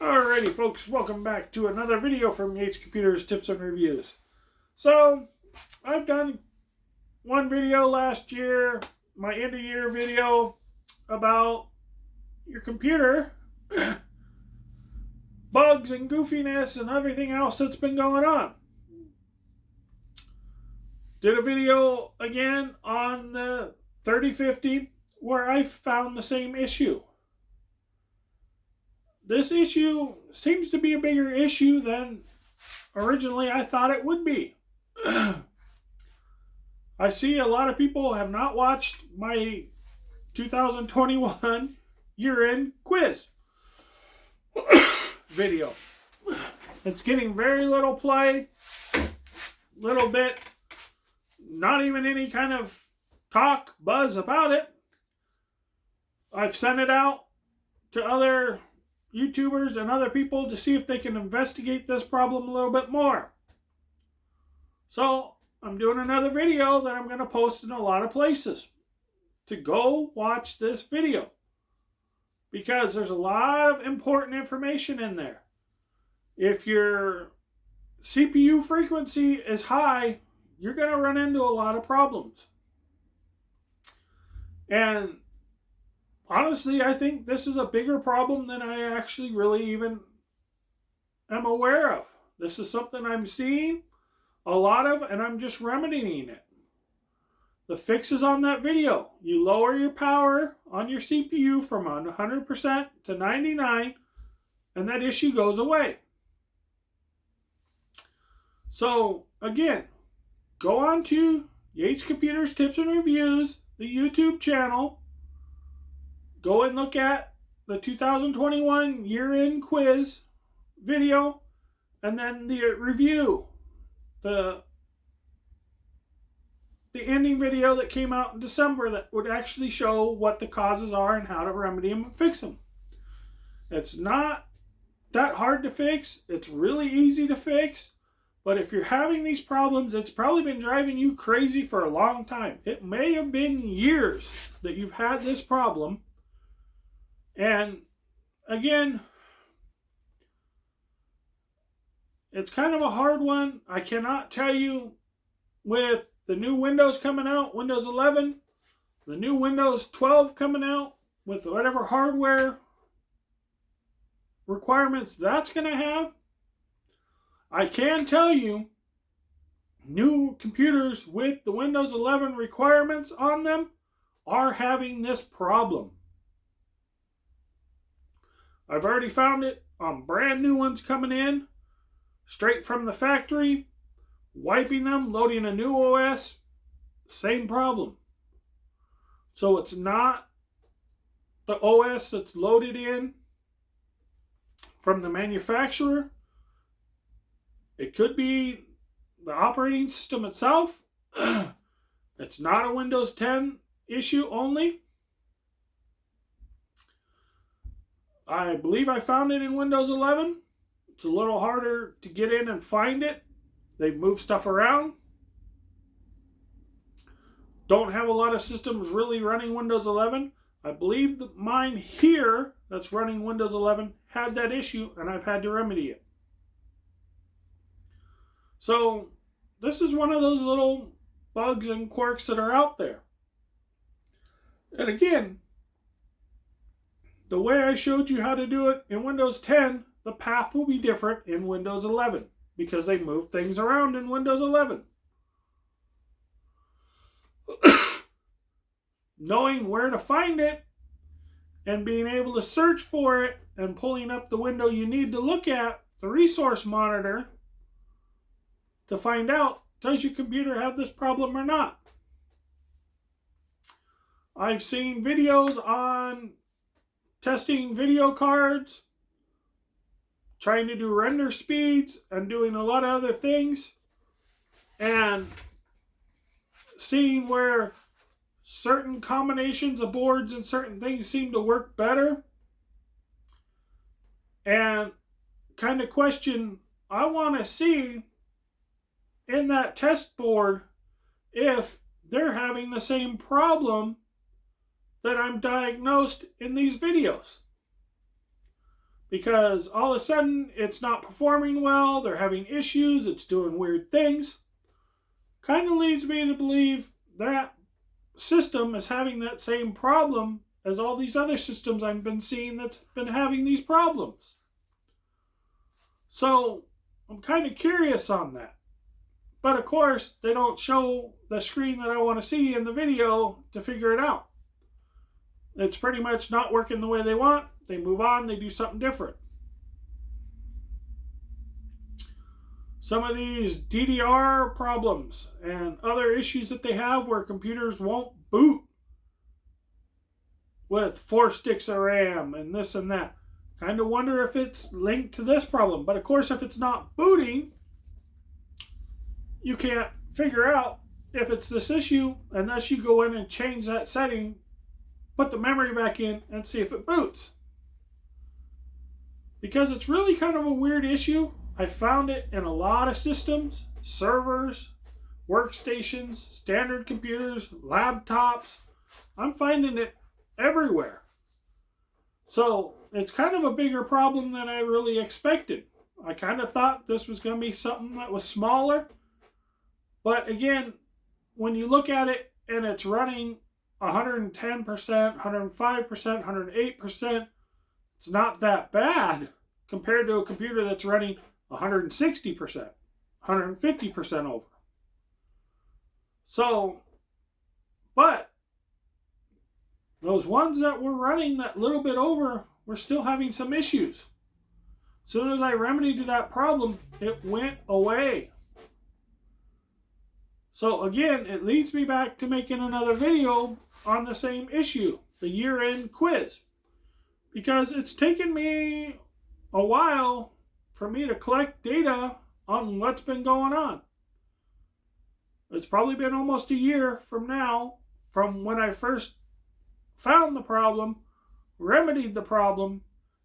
Alrighty folks, welcome back to another video from Yates Computers Tips and Reviews. So, I've done one video last year, my end of year video, about your computer, bugs and goofiness and everything else that's been going on. Did a video again on the 3050 where I found the same issue. This issue seems to be a bigger issue than originally I thought it would be. I see a lot of people have not watched my 2021 year-end quiz video. It's getting very little play, little bit, not even any kind of talk, buzz about it. I've sent it out to other YouTubers and other people to see if they can investigate this problem a little bit more. So I'm doing another video that I'm going to post in a lot of places to go watch this video, because there's a lot of important information in there. If your CPU frequency is high, you're going to run into a lot of problems. And honestly, I think this is a bigger problem than I actually really even am aware of. This is something I'm seeing a lot of, and I'm just remedying it. The fix is on that video. You lower your power on your CPU from 100% to 99%, and that issue goes away. So, again, go on to Yates Computers Tips and Reviews, the YouTube channel. Go and look at the 2021 year-end quiz video, and then the review, the ending video that came out in December that would actually show what the causes are and how to remedy them and fix them. It's not that hard to fix. It's really easy to fix. But if you're having these problems, it's probably been driving you crazy for a long time. It may have been years that you've had this problem. And again, it's kind of a hard one. I cannot tell you, with the new Windows coming out, Windows 11, the new Windows 12 coming out, with whatever hardware requirements that's going to have, I can tell you, new computers with the Windows 11 requirements on them are having this problem. I've already found it on brand new ones coming in, straight from the factory, wiping them, loading a new OS, same problem. So it's not the OS that's loaded in from the manufacturer. It could be the operating system itself. It's not a Windows 10 issue only. I believe I found it in Windows 11. It's a little harder to get in and find it. They've moved stuff around. Don't have a lot of systems really running Windows 11. I believe that mine here that's running Windows 11 had that issue, and I've had to remedy it. So this is one of those little bugs and quirks that are out there. And again, the way I showed you how to do it in Windows 10, the path will be different in Windows 11 because they move things around in Windows 11. Knowing where to find it and being able to search for it and pulling up the window you need to look at, the resource monitor, to find out, does your computer have this problem or not? I've seen videos on testing video cards, trying to do render speeds, and doing a lot of other things, and seeing where certain combinations of boards and certain things seem to work better, and kind of question, I want to see in that test board if they're having the same problem that I'm diagnosed in these videos. because all of a sudden it's not performing well, they're having issues, it's doing weird things. Kind of leads me to believe that system is having that same problem as all these other systems I've been seeing that's been having these problems. So I'm kind of curious on that. But of course, they don't show the screen that I want to see in the video to figure it out. It's pretty much not working the way they want. They move on, they do something different. Some of these DDR problems and other issues that they have where computers won't boot with 4 sticks of RAM and this and that. Kind of wonder if it's linked to this problem. But of course, if it's not booting, you can't figure out if it's this issue unless you go in and change that setting, put the memory back in, and see if it boots. Because it's really kind of a weird issue. I found it in a lot of systems, servers, workstations, standard computers, laptops. I'm finding it everywhere. So it's kind of a bigger problem than I really expected. I kind of thought this was going to be something that was smaller. But again, when you look at it and it's running 110%, 105%, 108%, it's not that bad compared to a computer that's running 160%, 150% over. So, but those ones that were running that little bit over were still having some issues. As soon as I remedied that problem, it went away. So again, it leads me back to making another video on the same issue, the year-end quiz. Because it's taken me a while for me to collect data on what's been going on. It's probably been almost a year from now, from when I first found the problem, remedied the problem,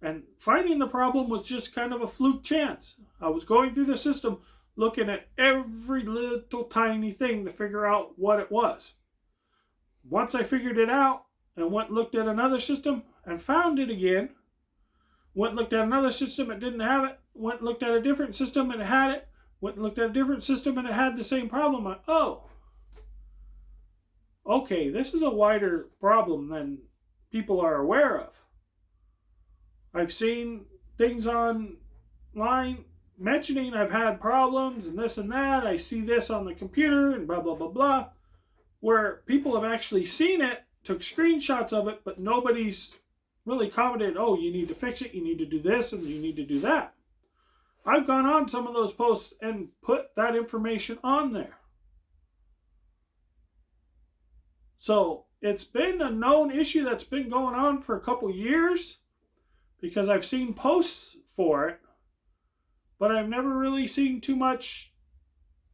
and finding the problem was just kind of a fluke chance. I was going through the system looking at every little tiny thing to figure out what it was. Once I figured it out and went and looked at another system and found it again, went and looked at another system and didn't have it, went and looked at a different system and it had it, went and looked at a different system and it had the same problem. Oh, okay, this is a wider problem than people are aware of. I've seen things online mentioning I've had problems and this and that. I see this on the computer and blah, blah, blah, blah, where people have actually seen it, took screenshots of it, but nobody's really commented, oh, you need to fix it, you need to do this, and you need to do that. I've gone on some of those posts and put that information on there. So it's been a known issue that's been going on for a couple years because I've seen posts for it, but I've never really seen too much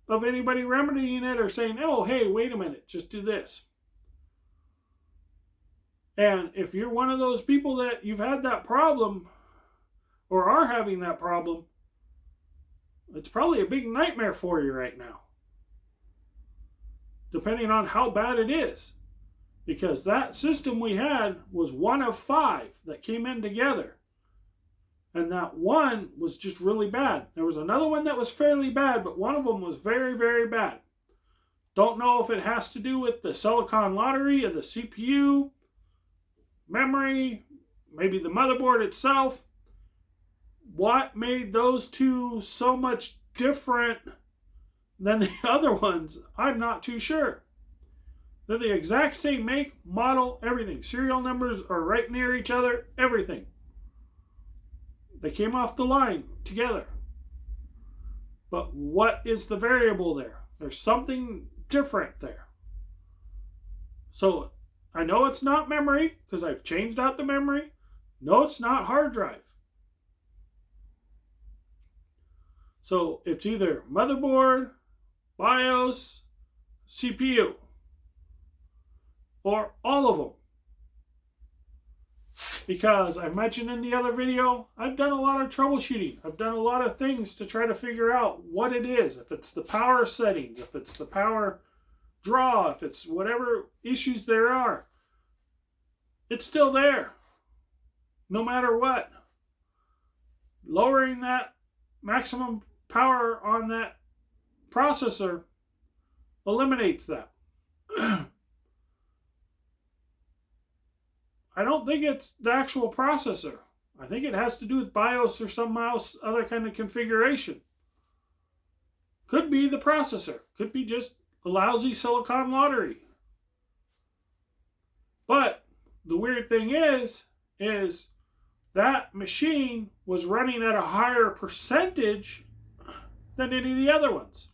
of anybody remedying it or saying, oh, hey, wait a minute, just do this. And if you're one of those people that you've had that problem or are having that problem, it's probably a big nightmare for you right now, depending on how bad it is. Because that system we had was one of 5 that came in together. And that one was just really bad. There was another one that was fairly bad, but one of them was very, very bad. Don't know if it has to do with the silicon lottery of the CPU, memory, maybe the motherboard itself. What made those two so much different than the other ones? I'm not too sure. They're the exact same make, model, everything. Serial numbers are right near each other, everything. They came off the line together. But what is the variable there? There's something different there. So I know it's not memory because I've changed out the memory. No, it's not hard drive. So it's either motherboard, BIOS, CPU, or all of them. Because I mentioned in the other video, I've done a lot of troubleshooting. I've done a lot of things to try to figure out what it is. If it's the power settings, if it's the power draw, if it's whatever issues there are. It's still there, no matter what. lowering that maximum power on that processor eliminates that. I don't think it's the actual processor. I think it has to do with BIOS or some other kind of configuration. Could be the processor. Could be just a lousy silicon lottery. But the weird thing is that machine was running at a higher percentage than any of the other ones.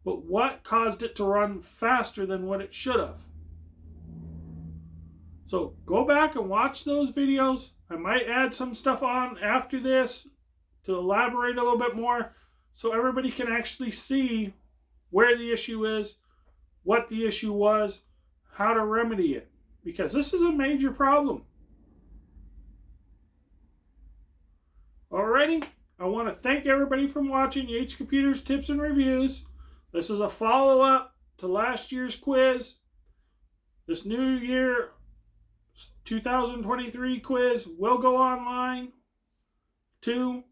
But what caused it to run faster than what it should have? So go back and watch those videos. I might add some stuff on after this to elaborate a little bit more so everybody can actually see where the issue is, what the issue was, how to remedy it. Because this is a major problem. Alrighty, I want to thank everybody for watching Yates Computers Tips and Reviews. This is a follow-up to last year's quiz. This new year 2023 quiz will go online to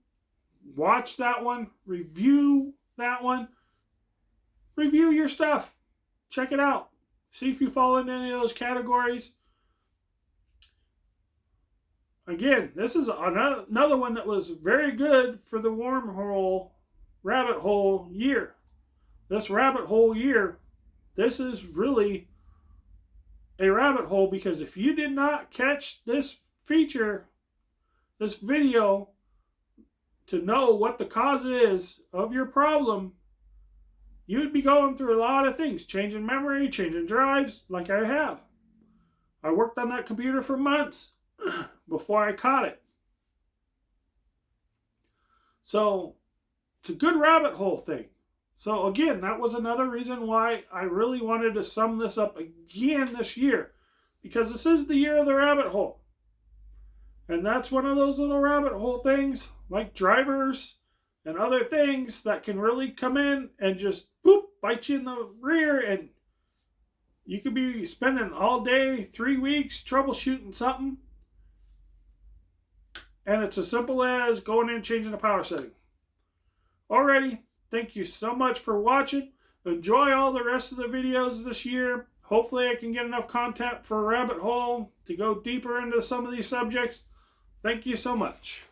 watch that one, review that one, review your stuff, check it out, see if you fall into any of those categories. Again, this is another one that was very good for the wormhole rabbit hole year. This rabbit hole year, this is really a rabbit hole, because if you did not catch this feature, this video, to know what the cause is of your problem, you'd be going through a lot of things, changing memory, changing drives, like I have. I worked on that computer for months before I caught it. So it's a good rabbit hole thing. So again, that was another reason why I really wanted to sum this up again this year, because this is the year of the rabbit hole. And that's one of those little rabbit hole things, like drivers and other things that can really come in and just boop, bite you in the rear, and you could be spending all day, 3 weeks troubleshooting something. And it's as simple as going in and changing the power setting. Alrighty. Thank you so much for watching. Enjoy all the rest of the videos this year. Hopefully I can get enough content for a rabbit hole to go deeper into some of these subjects. Thank you so much.